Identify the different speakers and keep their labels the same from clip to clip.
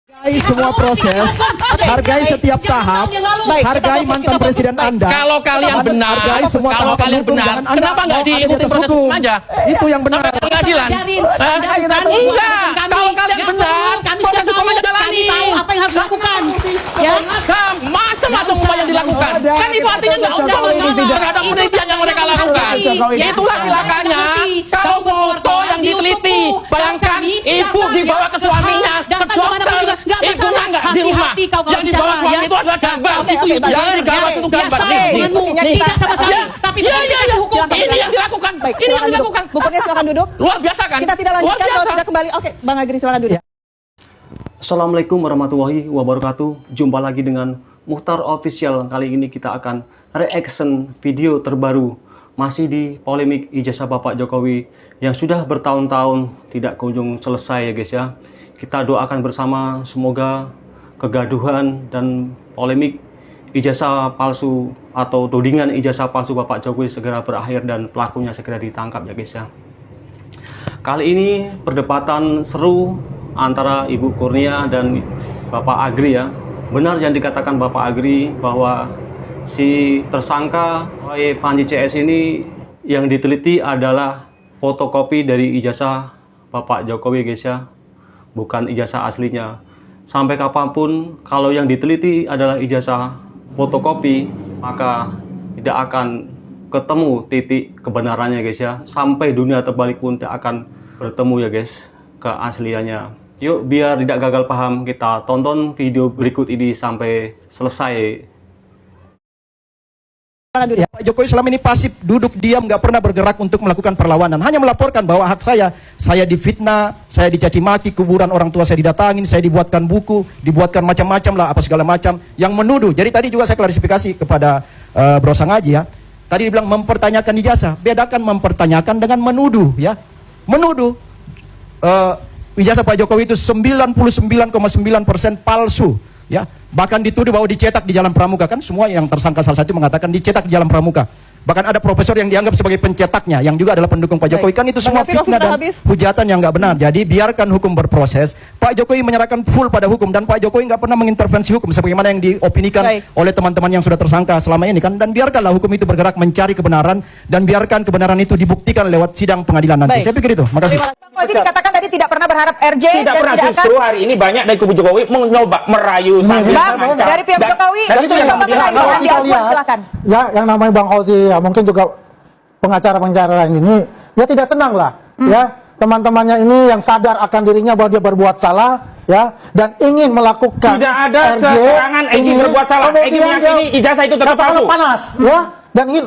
Speaker 1: Hargai semua proses, hargai setiap tahap, hargai mantan presiden Anda.
Speaker 2: Kalau kalian benar,
Speaker 1: hargai semua
Speaker 2: kalau
Speaker 1: tahap
Speaker 2: kalian
Speaker 1: hukum,
Speaker 2: benar,
Speaker 1: jangan Anda
Speaker 2: kenapa nggak diikuti proses hukum aja?
Speaker 1: Itu yang benar.
Speaker 2: Sampai pengadilan. Enggak, kalau kalian benar, proses hukum aja jalani.
Speaker 3: Tahu apa yang harus dilakukan? Ya,
Speaker 2: Macam-macam upaya yang dilakukan. Kan itu artinya nggak usah terhadap penelitian yang mereka lakukan. Ya itulah silakannya. Kalau foto yang diteliti, bayangkan ibu dibawa ke suaminya, ke dokter, ibunya nggak di rumah. Yang dibawa suami itu adalah gambar. Yang dibawa itu gambar.
Speaker 3: tidak sama sekali. Tapi hukum.
Speaker 2: Ini yang dilakukan. Ini yang dilakukan.
Speaker 4: Bukunya silakan duduk.
Speaker 2: Luar biasa kan?
Speaker 4: Kita tidak lanjutkan kalau tidak kembali. Oke, Bang Agri silakan duduk.
Speaker 5: Assalamualaikum warahmatullahi wabarakatuh. Jumpa lagi dengan Mukhtar Official. Kali ini kita akan reaction video terbaru masih di polemik ijazah Bapak Jokowi yang sudah bertahun-tahun tidak kunjung selesai ya guys ya. Kita doakan bersama semoga kegaduhan dan polemik ijazah palsu atau tudingan ijazah palsu Bapak Jokowi segera berakhir dan pelakunya segera ditangkap ya guys ya. Kali ini perdebatan seru antara Ibu Kurnia dan Bapak Agri ya. Benar yang dikatakan Bapak Agri bahwa si tersangka Panji CS ini yang diteliti adalah fotokopi dari ijazah Bapak Jokowi guys ya, bukan ijazah aslinya. Sampai kapanpun kalau yang diteliti adalah ijazah fotokopi, maka tidak akan ketemu titik kebenarannya guys ya. Sampai dunia terbalik pun tidak akan bertemu ya guys keasliannya. Yuk biar tidak gagal paham, kita tonton video berikut ini sampai selesai.
Speaker 1: Ya, Pak Jokowi selama ini pasif, duduk diam, nggak pernah bergerak untuk melakukan perlawanan. Hanya melaporkan bahwa hak saya difitnah, saya dicaci maki, kuburan orang tua saya didatangin, saya dibuatkan buku, dibuatkan macam-macam lah, apa segala macam yang menuduh. Jadi tadi juga saya klarifikasi kepada Bro Sangaji ya. Tadi dibilang mempertanyakan ijazah, bedakan mempertanyakan dengan menuduh ya. Menuduh ijazah Pak Jokowi itu 99,9% palsu ya. Bahkan dituduh bahwa dicetak di Jalan Pramuka, kan semua yang tersangka salah satu mengatakan dicetak di Jalan Pramuka. Bahkan ada profesor yang dianggap sebagai pencetaknya yang juga adalah pendukung Pak Jokowi. Kan itu semua fitnah dan hujatan yang nggak benar. Jadi biarkan hukum berproses. Pak Jokowi menyerahkan full pada hukum dan Pak Jokowi nggak pernah mengintervensi hukum sebagaimana yang diopinikan oleh teman-teman yang sudah tersangka selama ini kan. Dan biarkanlah hukum itu bergerak mencari kebenaran dan biarkan kebenaran itu dibuktikan lewat sidang pengadilan nanti. Saya pikir itu. Makasih.
Speaker 4: Pak dikatakan tadi tidak pernah berharap RJ
Speaker 2: tidak
Speaker 4: dan
Speaker 2: pernah,
Speaker 4: tidak
Speaker 2: justru hari ini banyak dari kubu Jokowi mencoba merayu sambil
Speaker 4: Bang, dari pihak Jokowi mencoba merayu Andi Alfon, silakan.
Speaker 6: Ya, yang namanya Bang Ozi ya mungkin juga pengacara-pengacara ini ya tidak senang lah ya teman-temannya ini yang sadar akan dirinya bahwa dia berbuat salah ya dan ingin melakukan
Speaker 2: tidak ada keterangan Egy berbuat salah. Egy meyakini ijazah itu tetap palsu.
Speaker 6: Panas ya dan ingin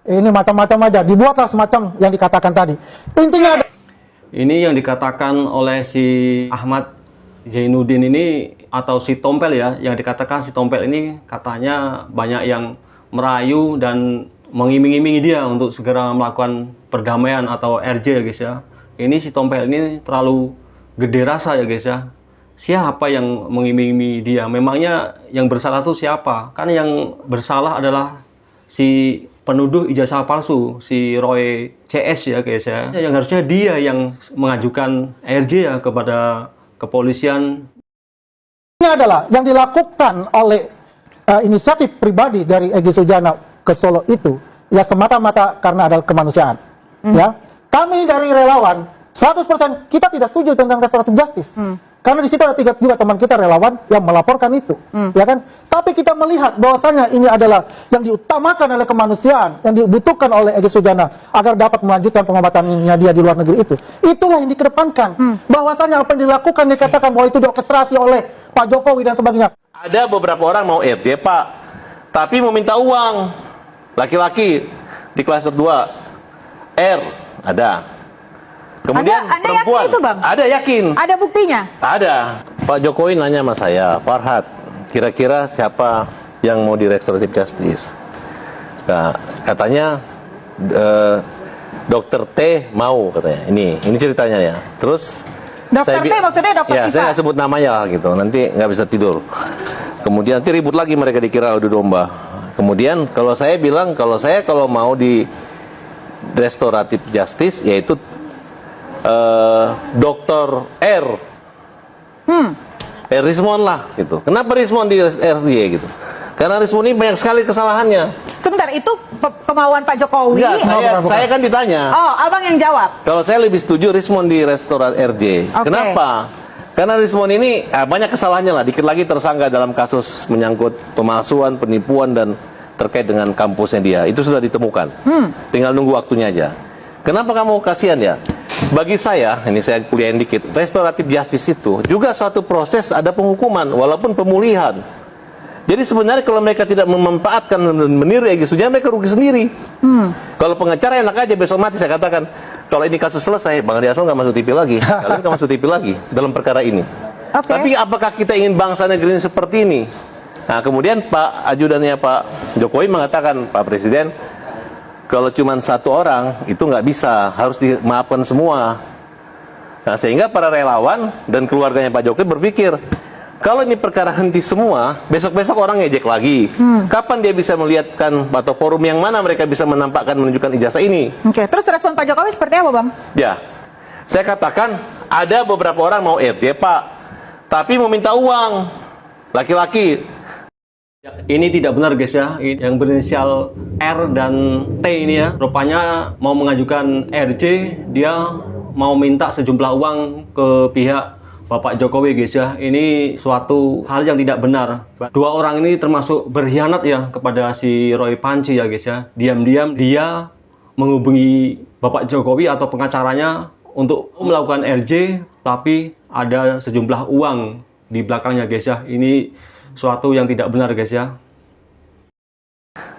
Speaker 6: ini macam-macam aja dibuatlah semacam yang dikatakan tadi. Intinya ada
Speaker 5: Ini yang dikatakan oleh si Ahmad Zainuddin ini atau si Tompel ya, yang dikatakan si Tompel ini katanya banyak yang merayu dan mengiming-imingi dia untuk segera melakukan perdamaian atau RJ ya guys ya. Ini si Tompel ini terlalu gede rasa ya guys ya. Siapa yang mengiming-imingi dia? Memangnya yang bersalah itu siapa? Kan yang bersalah adalah si penuduh ijazah palsu, si Roy CS ya guys ya. Yang harusnya dia yang mengajukan RJ ya kepada kepolisian.
Speaker 6: ini adalah yang dilakukan oleh inisiatif pribadi dari Egy Sujana ke Solo itu ya semata-mata karena ada kemanusiaan. Ya, kami dari relawan 100% kita tidak setuju tentang restoratif justice. Karena di situ ada juga teman kita relawan yang melaporkan itu, ya kan? Tapi kita melihat bahwasanya ini adalah yang diutamakan oleh kemanusiaan, yang dibutuhkan oleh Egy Sujana agar dapat melanjutkan pengobatannya dia di luar negeri itu. Itulah yang dikedepankan. Bahwasanya apa yang dilakukan dikatakan bahwa itu diorkestrasi oleh Pak Jokowi dan sebagainya.
Speaker 7: Ada beberapa orang mau RJ Pak, tapi mau minta uang. Laki-laki di kelas 2 R ada. Kemudian
Speaker 4: Anda
Speaker 7: perempuan,
Speaker 4: yakin itu, Bang?
Speaker 7: ada yakin.
Speaker 4: Ada buktinya?
Speaker 7: Ada. Pak Jokowi nanya sama saya, Farhad, kira-kira siapa yang mau di restoratif justice? Nah, katanya Dokter T mau katanya. Ini ceritanya ya. Terus
Speaker 4: Dokter T maksudnya dokter
Speaker 7: ya,
Speaker 4: Isa?
Speaker 7: saya nggak sebut namanya lah gitu. Nanti nggak bisa tidur. Kemudian nanti ribut lagi mereka dikira adu domba. Kemudian kalau saya bilang kalau mau di restoratif justice yaitu Dokter R. Rismon lah gitu. Kenapa Rismon di RJ gitu? Karena Rismon ini banyak sekali kesalahannya.
Speaker 4: Sebentar, itu kemauan Pak Jokowi.
Speaker 7: Enggak, saya kan ditanya.
Speaker 4: Oh, abang yang jawab.
Speaker 7: Kalau saya lebih setuju Rismon di restoran RJ.
Speaker 4: Oke.
Speaker 7: Kenapa? Karena Rismon ini banyak kesalahannya lah. Dikit lagi tersangka dalam kasus menyangkut pemalsuan, penipuan dan terkait dengan kampusnya dia. Itu sudah ditemukan. Tinggal nunggu waktunya aja. Kenapa kamu kasihan ya? Bagi saya, ini saya kuliahin dikit, restoratif justice itu juga suatu proses ada penghukuman walaupun pemulihan. Jadi sebenarnya kalau mereka tidak memanfaatkan dan meniru Egy Sujana, mereka rugi sendiri. Kalau pengacara enak aja besok mati, saya katakan, kalau ini kasus selesai, Bang Andi Asmond nggak masuk TV lagi, kalian nggak masuk TV lagi dalam perkara ini. Tapi apakah kita ingin bangsa negeri ini seperti ini? Nah, kemudian Pak ajudannya Pak Jokowi mengatakan, Pak Presiden, kalau cuma satu orang itu nggak bisa, harus dimaafkan semua. Nah, sehingga para relawan dan keluarganya Pak Jokowi berpikir, kalau ini perkara henti semua, besok-besok orang ngejek lagi. Kapan dia bisa melihatkan atau forum yang mana mereka bisa menampakkan menunjukkan ijazah ini?
Speaker 4: Oke, terus respon Pak Jokowi seperti apa, Bang?
Speaker 7: Ya, saya katakan ada beberapa orang mau RJ Pak, tapi mau minta uang. Laki-laki.
Speaker 5: Ini tidak benar guys ya, yang berinisial R dan T ini ya, rupanya mau mengajukan RJ, dia mau minta sejumlah uang ke pihak Bapak Jokowi guys ya. Ini suatu hal yang tidak benar. Dua orang ini termasuk berkhianat ya kepada si Roy Panci ya guys ya. Diam-diam dia menghubungi Bapak Jokowi atau pengacaranya untuk melakukan RJ, tapi ada sejumlah uang di belakangnya guys ya. Ini suatu yang tidak benar guys ya.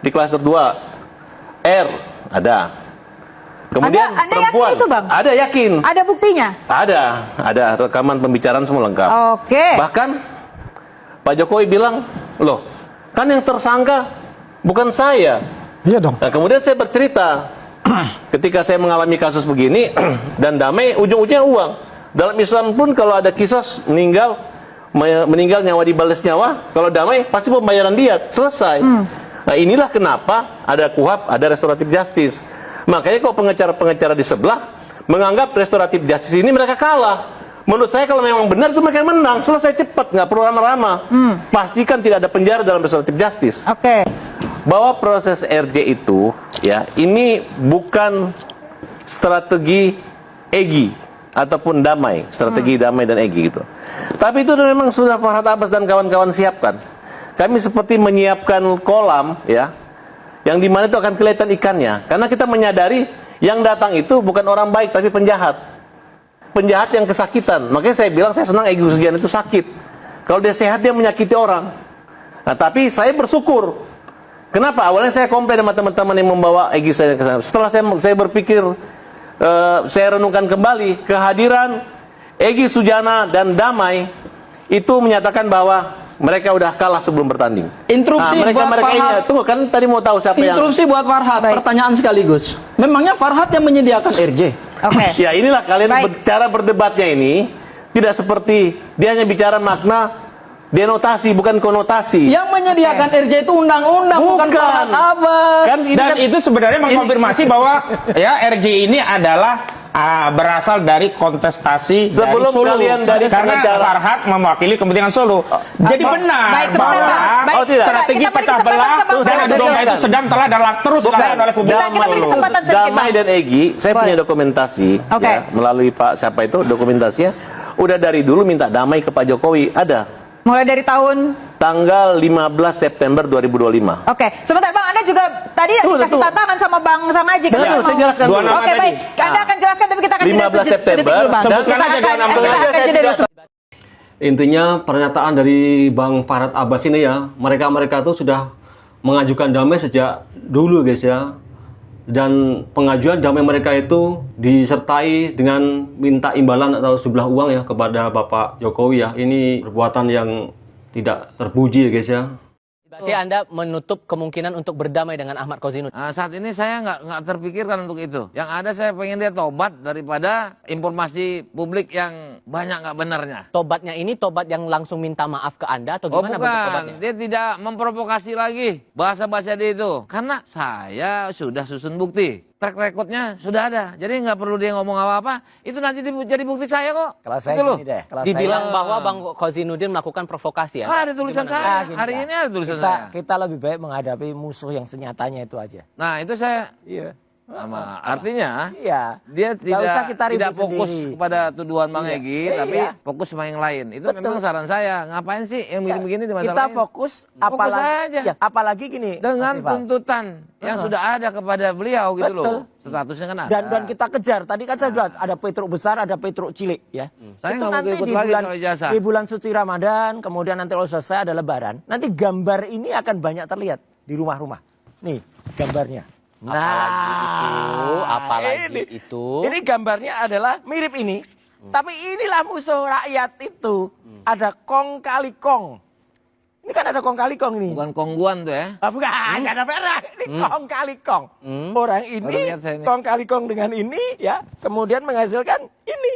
Speaker 7: Di klaster 2 R ada. Kemudian
Speaker 4: Anda
Speaker 7: perempuan
Speaker 4: yakin itu, Bang?
Speaker 7: ada, yakin.
Speaker 4: Ada buktinya?
Speaker 7: Ada rekaman pembicaraan semua lengkap.
Speaker 4: Oke.
Speaker 7: Bahkan Pak Jokowi bilang, loh, kan yang tersangka bukan saya.
Speaker 6: Iya dong.
Speaker 7: Nah, kemudian saya bercerita, ketika saya mengalami kasus begini dan damai, ujung-ujungnya uang. Dalam Islam pun kalau ada kisos meninggal nyawa dibalas nyawa, kalau damai pasti pembayaran diat, selesai. Nah, inilah kenapa ada KUHAP, ada restoratif justice. Makanya kok pengacara-pengacara di sebelah menganggap restoratif justice ini mereka kalah. Menurut saya kalau memang benar itu mereka menang, selesai cepat, nggak perlu lama-lama. Pastikan tidak ada penjara dalam restoratif justice.
Speaker 4: Oke.
Speaker 7: Bahwa proses RJ itu, ya, ini bukan strategi Egy ataupun damai, strategi damai dan Egy gitu. Tapi itu memang sudah Farhad Abbas dan kawan-kawan siapkan. Kami seperti menyiapkan kolam, ya, yang dimana itu akan kelihatan ikannya. Karena kita menyadari yang datang itu bukan orang baik, tapi penjahat. Penjahat yang kesakitan. Makanya saya bilang saya senang Egy Sujana itu sakit. Kalau dia sehat, dia menyakiti orang. Nah, tapi saya bersyukur. Kenapa? Awalnya saya komplain sama teman-teman yang membawa Egy Sujana ke sana. Setelah saya berpikir, saya renungkan kembali, kehadiran Egy Sujana dan Damai itu menyatakan bahwa mereka udah kalah sebelum bertanding.
Speaker 2: Interupsi
Speaker 7: mereka
Speaker 2: buat
Speaker 7: ini,
Speaker 2: Farhad.
Speaker 7: tunggu kan tadi mau tahu siapa yang.
Speaker 2: Interupsi buat Farhad.
Speaker 4: Baik.
Speaker 2: Pertanyaan sekaligus. Memangnya Farhad yang menyediakan RJ?
Speaker 4: Oke.
Speaker 7: Ya inilah kalian cara berdebatnya ini tidak seperti dia hanya bicara makna denotasi bukan konotasi.
Speaker 2: Yang menyediakan RJ itu undang-undang, bukan Farhad Abbas.
Speaker 7: Kan ini
Speaker 8: Dan
Speaker 7: kan-
Speaker 8: itu sebenarnya mengkonfirmasi bahwa ya RJ ini adalah berasal dari kontestasi
Speaker 7: Sebelum
Speaker 8: dari Solo.
Speaker 7: kalian dari
Speaker 8: Karena
Speaker 7: pengacara-
Speaker 8: Farhad mewakili kepentingan Solo. Jadi benar
Speaker 4: Baik, sebentar,
Speaker 8: bahwa
Speaker 4: Bang. Baik,
Speaker 7: Oh, tidak.
Speaker 8: strategi
Speaker 4: kita beri
Speaker 8: pecah
Speaker 4: kesempatan
Speaker 8: belah
Speaker 4: ke Bang
Speaker 8: dan
Speaker 4: Farhad.
Speaker 8: adu domba itu sedang telah terus dilakukan oleh kubu.
Speaker 4: Kita beri kesempatan sedikit,
Speaker 7: Damai
Speaker 4: Bang.
Speaker 7: dan Egy, saya
Speaker 4: Boleh.
Speaker 7: punya dokumentasi
Speaker 4: Oke.
Speaker 7: ya, melalui Pak siapa itu dokumentasinya. Udah dari dulu minta damai ke Pak Jokowi, ada.
Speaker 4: Mulai dari tahun.
Speaker 7: Tanggal 15 September 2025.
Speaker 4: Oke, sebentar Bang, Anda juga tadi dikasih
Speaker 7: tunggu.
Speaker 4: tantangan sama Bang Samaji.
Speaker 7: Benar, saya jelaskan
Speaker 8: Dua
Speaker 7: dulu.
Speaker 8: nama
Speaker 4: Oke,
Speaker 8: tadi.
Speaker 4: baik. Anda akan jelaskan, tapi kita akan jeda
Speaker 7: 15
Speaker 4: sedetik
Speaker 7: September.
Speaker 4: dulu, Bang.
Speaker 8: Sebutkan
Speaker 4: Kita
Speaker 8: aja
Speaker 4: akan-
Speaker 8: dua nama
Speaker 4: kita
Speaker 8: tadi.
Speaker 4: akan
Speaker 7: Saya
Speaker 4: jeda
Speaker 7: tidak-
Speaker 4: dulu.
Speaker 5: Intinya pernyataan dari Bang Farhad Abbas ini ya, mereka tuh sudah mengajukan damai sejak dulu guys ya. Dan pengajuan damai mereka itu disertai dengan minta imbalan atau sejumlah uang ya kepada Bapak Jokowi ya. Ini perbuatan yang tidak terpuji ya guys ya.
Speaker 9: Berarti Anda menutup kemungkinan untuk berdamai dengan Ahmad Kozinudin?
Speaker 10: Saat ini saya nggak terpikirkan untuk itu. Yang ada saya pengen dia tobat daripada informasi publik yang banyak nggak benarnya.
Speaker 9: Tobatnya ini tobat yang langsung minta maaf ke Anda atau
Speaker 10: Oh
Speaker 9: gimana bentuk
Speaker 10: bukan,
Speaker 9: tobatnya?
Speaker 10: dia tidak memprovokasi lagi bahasa-bahasa dia itu. Karena saya sudah susun bukti. track recordnya sudah ada. Jadi nggak perlu dia ngomong apa-apa. Itu nanti jadi bukti saya kok.
Speaker 11: Kalau saya
Speaker 10: Gitu loh.
Speaker 11: gini deh, kalau
Speaker 9: Dibilang
Speaker 11: saya,
Speaker 9: bahwa Bang Kozinuddin melakukan provokasi ya.
Speaker 10: Ada tulisan saya.
Speaker 11: gini,
Speaker 10: Hari
Speaker 11: Pak.
Speaker 10: ini ada tulisan
Speaker 11: kita,
Speaker 10: saya.
Speaker 11: kita lebih baik menghadapi musuh yang senyatanya itu aja.
Speaker 10: Nah, itu saya
Speaker 11: Iya.
Speaker 10: sama. Artinya
Speaker 11: Iya.
Speaker 10: dia
Speaker 11: Nggak usah kita ribut
Speaker 10: tidak fokus
Speaker 11: sendiri.
Speaker 10: kepada tuduhan Bang
Speaker 11: Iya.
Speaker 10: Egy,
Speaker 11: Iya.
Speaker 10: tapi fokus sama yang lain. Itu
Speaker 11: Betul.
Speaker 10: memang saran saya. Ngapain sih yang begini-begini di masa
Speaker 11: Kita
Speaker 10: lain?
Speaker 11: fokus
Speaker 10: Fokus
Speaker 11: apalagi
Speaker 10: aja.
Speaker 11: ya, apalagi gini
Speaker 10: Dengan
Speaker 11: Mas Ival.
Speaker 10: tuntutan yang sudah ada kepada beliau gitu
Speaker 11: Betul.
Speaker 10: loh. Statusnya kan ada.
Speaker 11: Dan kita kejar. Tadi kan saya sudah ada Petruk besar, ada Petruk cilik ya.
Speaker 10: Saya
Speaker 11: Itu
Speaker 10: nggak mau
Speaker 11: nanti
Speaker 10: ikut
Speaker 11: di
Speaker 10: lagi
Speaker 11: bulan,
Speaker 10: kalau ijazah.
Speaker 11: di bulan suci Ramadan, kemudian nanti kalau selesai ada Lebaran. Nanti gambar ini akan banyak terlihat di rumah-rumah. Nih gambarnya.
Speaker 9: Apalagi itu.
Speaker 11: Ini gambarnya adalah mirip ini. Tapi inilah musuh rakyat itu. Ada kong kali kong. Ini kan ada kong kali kong ini.
Speaker 10: Bukan kongguan tuh ya.
Speaker 11: Bukan, nggak ada merah. Ini kong kali kong. Orang ini
Speaker 10: Baru lihat saya ini.
Speaker 11: kong kali kong dengan ini ya, kemudian menghasilkan ini.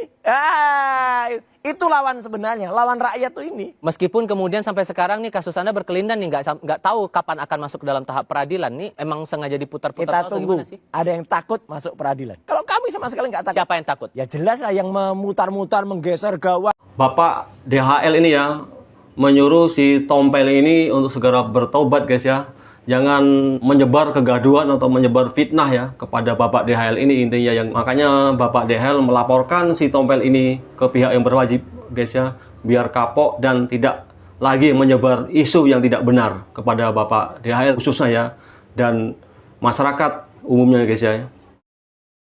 Speaker 11: Itu lawan sebenarnya, lawan rakyat tuh ini.
Speaker 9: Meskipun kemudian sampai sekarang nih kasus Anda berkelindan nih, nggak tahu kapan akan masuk dalam tahap peradilan nih, emang sengaja diputar-putar
Speaker 11: Kita
Speaker 9: atau
Speaker 11: tunggu.
Speaker 9: gimana sih?
Speaker 11: Ada yang takut masuk peradilan. Kalau kami sama sekali nggak takut.
Speaker 9: Siapa yang takut?
Speaker 11: Ya jelas lah yang memutar-mutar, menggeser gawang.
Speaker 5: Bapak DHL ini ya menyuruh si Tompel ini untuk segera bertobat guys ya. Jangan menyebar kegaduhan atau menyebar fitnah ya kepada Bapak DHL ini intinya, yang makanya Bapak DHL melaporkan si Tompel ini ke pihak yang berwajib guys ya, biar kapok dan tidak lagi menyebar isu yang tidak benar kepada Bapak DHL khususnya ya, dan masyarakat umumnya guys ya.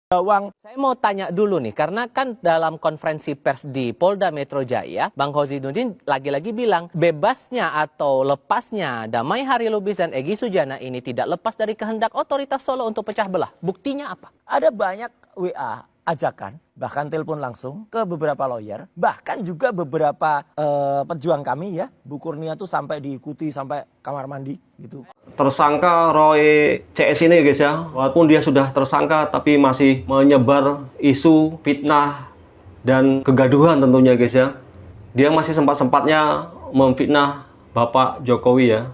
Speaker 9: Saya mau tanya dulu nih, karena kan dalam konferensi pers di Polda Metro Jaya, Bang Kozinuddin lagi-lagi bilang bebasnya atau lepasnya Damai Hari Lubis dan Egy Sujana ini tidak lepas dari kehendak otoritas Solo untuk pecah belah. Buktinya apa?
Speaker 11: Ada banyak WA ajakan, bahkan telepon langsung ke beberapa lawyer, bahkan juga beberapa pejuang kami ya, Bu Kurnia tuh sampai diikuti sampai kamar mandi gitu.
Speaker 5: Tersangka Roy CS ini guys ya, walaupun dia sudah tersangka tapi masih menyebar isu fitnah dan kegaduhan tentunya guys ya. Dia masih sempat-sempatnya memfitnah Bapak Jokowi ya.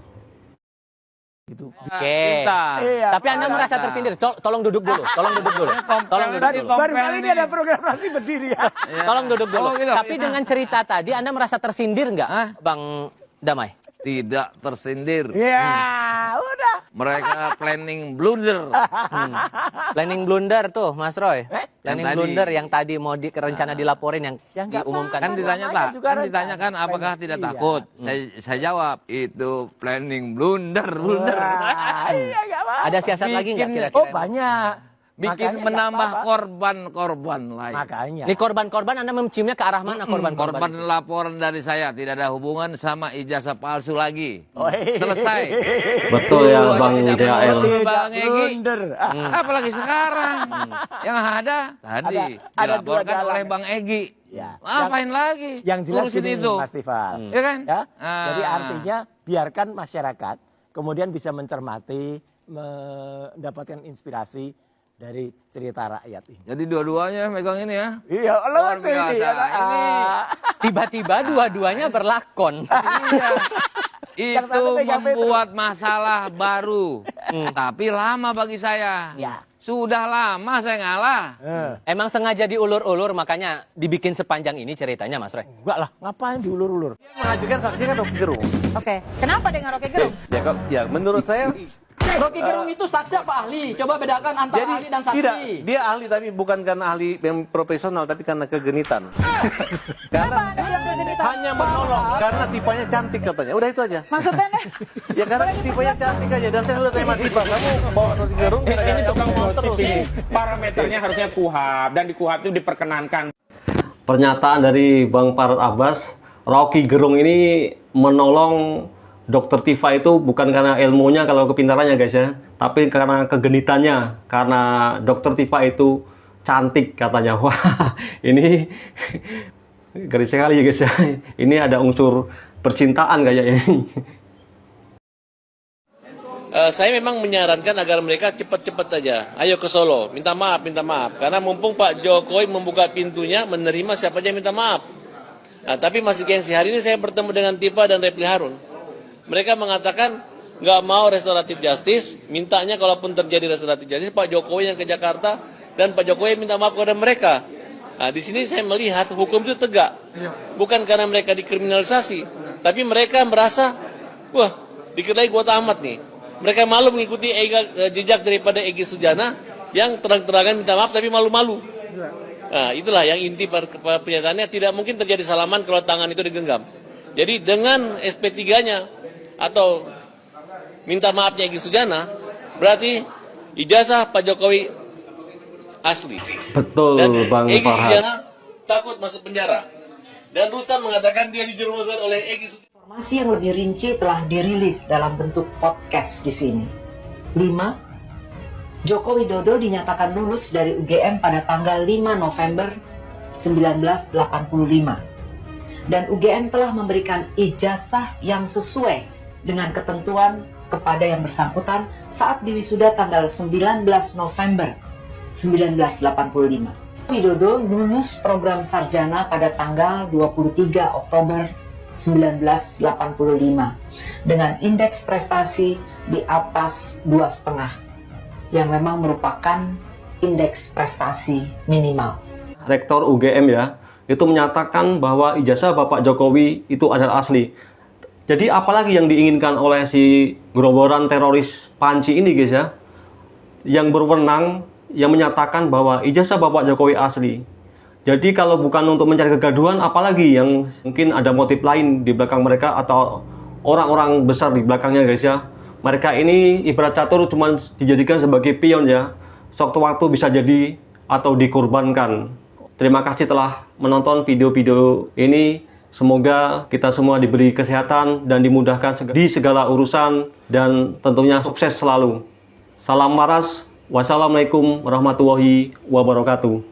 Speaker 11: Gitu.
Speaker 9: Oke.
Speaker 11: Iya,
Speaker 9: Tapi Anda merasa tersindir. Tolong duduk dulu. Tolong duduk dulu. Tolong duduk dulu.
Speaker 11: Baru kali ini ada program nasi berdiri ya.
Speaker 9: Tolong duduk dulu.
Speaker 10: Oh, gitu.
Speaker 9: Tapi dengan cerita tadi Anda merasa tersindir nggak, Bang Damai?
Speaker 10: Tidak tersindir.
Speaker 11: Ya, udah.
Speaker 10: Mereka planning blunder.
Speaker 9: Planning blunder tuh, Mas Roy. Planning
Speaker 10: Yang tadi.
Speaker 9: blunder yang tadi mau rencana dilaporin yang
Speaker 11: nggak
Speaker 9: diumumkan.
Speaker 10: Kan ditanya
Speaker 11: Namanya
Speaker 10: tak?
Speaker 11: juga
Speaker 10: Kan
Speaker 11: rencana.
Speaker 10: ditanyakan apakah tidak
Speaker 11: Iya.
Speaker 10: takut? Saya jawab itu planning blunder.
Speaker 11: Iya, nggak apa-apa.
Speaker 9: Ada siasat lagi nggak
Speaker 10: Bikin-
Speaker 9: kira-kira?
Speaker 11: Oh banyak.
Speaker 10: Bikin
Speaker 11: Makanya nggak
Speaker 10: menambah
Speaker 11: apa-apa.
Speaker 10: korban-korban lain.
Speaker 11: Makanya.
Speaker 9: Ini korban-korban Anda menciumnya ke arah mana korban-korban?
Speaker 10: Korban laporan dari saya tidak ada hubungan sama ijazah palsu lagi.
Speaker 11: Oh,
Speaker 10: Selesai.
Speaker 5: Betul ya
Speaker 10: Dulu aja
Speaker 5: Bang
Speaker 10: tidak
Speaker 5: DHL.
Speaker 10: menurut
Speaker 11: Tidak
Speaker 10: Bang Egy.
Speaker 11: blunder.
Speaker 10: Apalagi sekarang. Yang ada tadi
Speaker 11: Ada dua
Speaker 10: dilaporkan
Speaker 11: jalan.
Speaker 10: oleh Bang Egy.
Speaker 11: Ya.
Speaker 10: Ngapain lagi?
Speaker 11: Yang jelas
Speaker 10: Urusin
Speaker 11: gini,
Speaker 10: itu.
Speaker 11: Mas Tifal.
Speaker 10: Ya kan?
Speaker 11: Ya?
Speaker 10: Ah.
Speaker 11: Jadi artinya biarkan masyarakat kemudian bisa mencermati, mendapatkan inspirasi dari cerita rakyat ini.
Speaker 10: Jadi dua-duanya megang ini ya.
Speaker 11: Iya,
Speaker 10: Luar biasa. Ini
Speaker 9: Tiba-tiba dua-duanya berlakon.
Speaker 10: iya.
Speaker 11: Yang
Speaker 10: Itu
Speaker 11: satu pegang
Speaker 10: membuat masalah baru. Tapi lama bagi saya.
Speaker 11: Ya.
Speaker 10: Sudah lama saya ngalah.
Speaker 9: Emang sengaja diulur-ulur makanya dibikin sepanjang ini ceritanya, Mas Roy?
Speaker 11: Enggak lah, ngapain diulur-ulur?
Speaker 7: Mengajukan saksi kan Rocky Gerung.
Speaker 4: Oke, kenapa dengan Rocky Gerung?
Speaker 7: Ya menurut saya
Speaker 2: Rocky Gerung itu saksi apa ahli? Coba bedakan antara ahli dan saksi.
Speaker 7: tidak, dia ahli tapi bukan karena ahli yang profesional tapi karena kegenitan. Karena hanya menolong karena tipenya cantik katanya. Udah itu aja.
Speaker 4: Maksudnya nih?
Speaker 7: Ya karena tipenya cantik aja dan saya udah tanya Tipa, kamu bawa Rocky Gerung
Speaker 8: Ini tukang gosip
Speaker 7: terus
Speaker 8: ini. Parameternya harusnya KUHAP dan di KUHAP itu diperkenankan.
Speaker 5: Pernyataan dari Bang Farad Abbas, Rocky Gerung ini menolong Dokter Tifa itu bukan karena ilmunya kalau kepintarannya guys ya, tapi karena kegenitannya, karena Dokter Tifa itu cantik katanya. Wah, ini garis sekali ya guys ya. Ini ada unsur percintaan kayak ini.
Speaker 7: Saya memang menyarankan agar mereka cepat-cepat aja. Ayo ke Solo, minta maaf. Karena mumpung Pak Jokowi membuka pintunya, menerima siapa aja minta maaf. Nah, tapi masih gengsi. Hari ini saya bertemu dengan Tipa dan Repli Harun. Mereka mengatakan nggak mau restoratif justice, mintanya kalaupun terjadi restoratif justice, Pak Jokowi yang ke Jakarta dan Pak Jokowi minta maaf kepada mereka. Nah, di sini saya melihat hukum itu tegak, bukan karena mereka dikriminalisasi, tapi mereka merasa, wah, dikira gua tamat nih. Mereka malu mengikuti jejak daripada Egy Sujana yang terang-terangan minta maaf tapi malu-malu. Nah, itulah yang inti pernyataannya, tidak mungkin terjadi salaman kalau tangan itu digenggam. Jadi dengan SP3-nya atau minta maafnya Egy Sujana, berarti ijazah Pak Jokowi asli.
Speaker 5: Betul,
Speaker 7: Dan
Speaker 5: Bang
Speaker 7: Egy
Speaker 5: Farhan.
Speaker 7: Sujana takut masuk penjara. Dan Rustam mengatakan dia dijerumuskan oleh Egy Sujana.
Speaker 12: Informasi yang lebih rinci telah dirilis dalam bentuk podcast di sini. 5. Joko Widodo dinyatakan lulus dari UGM pada tanggal 5 November 1985. Dan UGM telah memberikan ijazah yang sesuai dengan ketentuan kepada yang bersangkutan saat diwisuda tanggal 19 November 1985. Widodo lulus program sarjana pada tanggal 23 Oktober 1985 dengan indeks prestasi di atas 2,5 yang memang merupakan indeks prestasi minimal.
Speaker 5: Rektor UGM ya, itu menyatakan bahwa ijazah Bapak Jokowi itu adalah asli. Jadi apalagi yang diinginkan oleh si gerombolan teroris Panci ini guys ya, yang berwenang, yang menyatakan bahwa ijazah Bapak Jokowi asli. Jadi kalau bukan untuk mencari kegaduhan, apalagi yang mungkin ada motif lain di belakang mereka atau orang-orang besar di belakangnya guys ya. Mereka ini ibarat catur cuma dijadikan sebagai pion ya. Sewaktu-waktu bisa jadi atau dikorbankan. Terima kasih telah menonton video-video ini. Semoga kita semua diberi kesehatan dan dimudahkan di segala urusan dan tentunya sukses selalu. Salam waras. Wassalamualaikum warahmatullahi wabarakatuh.